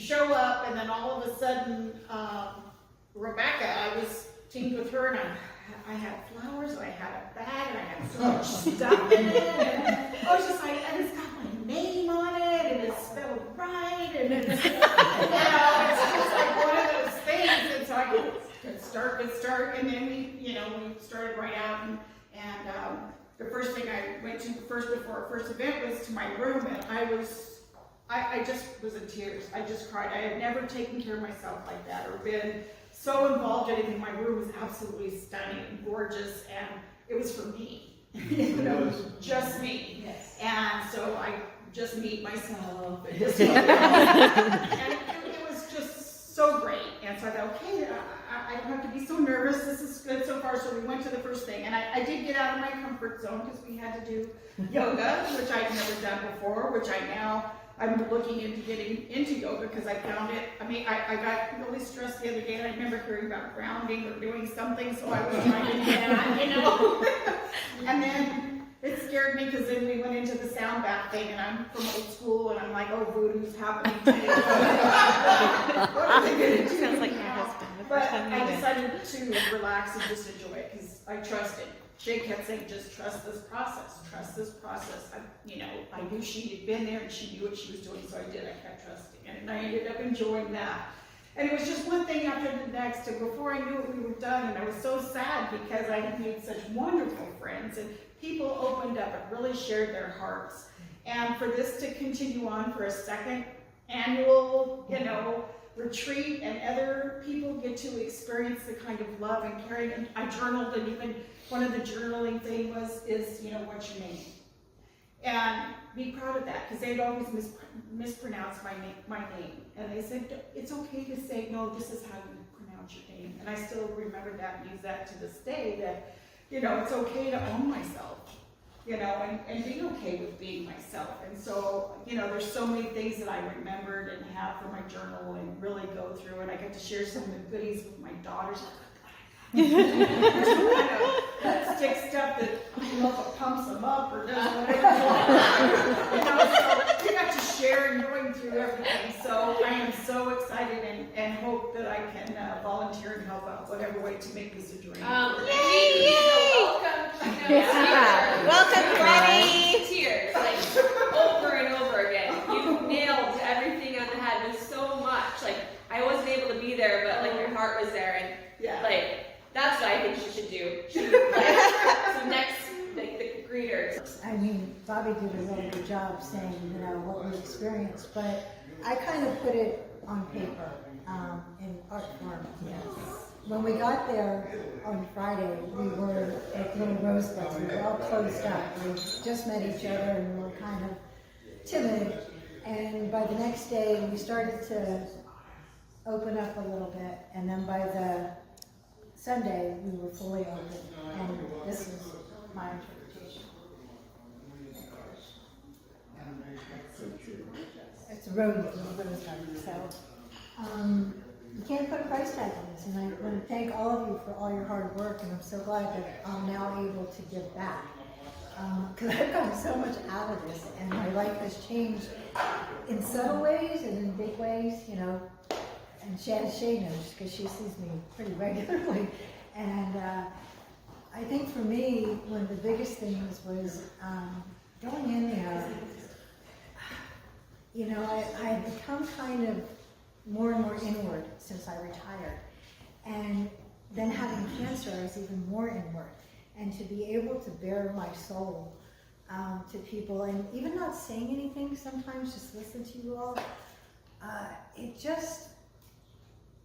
show up, and then all of a sudden, Rebecca, I was teamed with her, and I had flowers, and I had a bag, and I had so much stuff in it, and I was just like, and it's got my name on it, and it's spelled right, and it's, it's just like one of those things, and so I could start, and then we started right out, and the first thing I went to before our first event was to my room, and I just was in tears. I just cried. I had never taken care of myself like that or been so involved in anything. My room was absolutely stunning and gorgeous, and it was for me. Just me. Yes. And so I just meet myself. And it was just so great. And so I thought, okay, I don't have to be so nervous. This is good so far. So we went to the first thing, and I did get out of my comfort zone because we had to do yoga, which I'd never done before, which I'm looking into getting into yoga because I found it. I mean, I got really stressed the other day, and I remember hearing about grounding or doing something, so I was trying to do that, And then it scared me because then we went into the sound bath thing, and I'm from old school, and I'm like, oh, voodoo's happening today. What are they going to do? Sounds like my husband. But I decided to relax and just enjoy it because I trusted. Shay kept saying, just trust this process, trust this process. I knew she had been there and she knew what she was doing, so I did. I kept trusting it, and I ended up enjoying that. And it was just one thing after the next, and before I knew it, we were done, and I was so sad because I had made such wonderful friends, and people opened up and really shared their hearts. And for this to continue on for a second annual, retreat, and other people get to experience the kind of love and caring, and I journaled, and even one of the journaling thing is what's your name? And be proud of that, because they'd always mispronounce my name. And they said, it's okay to say, no, this is how you pronounce your name. And I still remember that and use that to this day, that, it's okay to own myself, and be okay with being myself. And so, there's so many things that I remembered and have for my journal and really go through. And I get to share some of the goodies with my daughters. That stick stuff that I don't know if it pumps them up or does whatever. So we got to share and going through everything. So I am so excited and hope that I can volunteer and help out whatever way to make this a dream. Yay! Welcome, Freddie! Tears, over and over again. You nailed everything on the head. There's so much. I wasn't able to be there, but your heart was there, and that's what I think she should do. So next, the greeters. I mean, Bobby did a really good job saying, what we experienced, but I kind of put it on paper in art form. Yes. When we got there on Friday, we were like little rosebuds. We were all closed up. We just met each other and we were kind of timid. And by the next day, we started to open up a little bit. And then by the Sunday, we were fully open. And this is my interpretation. It's a rosebud. So, you can't put a price tag on this, and I want to thank all of you for all your hard work, and I'm so glad that I'm now able to give back. Because I've gotten so much out of this, and my life has changed in subtle ways and in big ways, and Shay knows, because she sees me pretty regularly. And I think for me, one of the biggest things was going in there, I had become kind of more and more inward since I retired. And then having cancer, I was even more inward. And to be able to bare my soul to people, and even not saying anything sometimes, just listen to you all, it just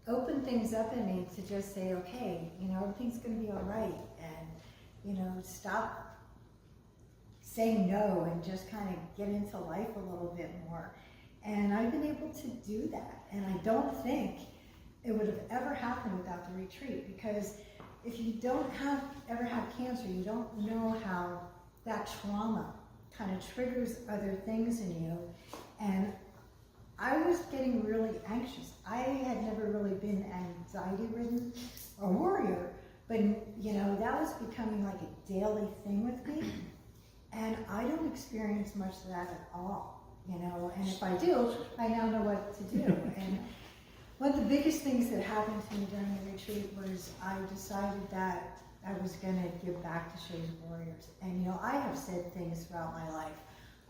opened things up in me to just say, okay, everything's going to be all right. And, stop saying no and just kind of get into life a little bit more. And I've been able to do that. And I don't think it would have ever happened without the retreat, because if you don't ever have cancer, you don't know how that trauma kind of triggers other things in you. And I was getting really anxious. I had never really been anxiety-ridden or warrior, but that was becoming like a daily thing with me. And I don't experience much of that at all. you know, and if I do, I now know what to do. And one of the biggest things that happened to me during the retreat was I decided that I was going to give back to Shay's Warriors. And, you know, I have said things throughout my life.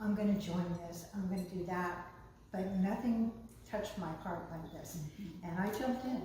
I'm going to join this, I'm going to do that, but nothing touched my heart like this. And I jumped in.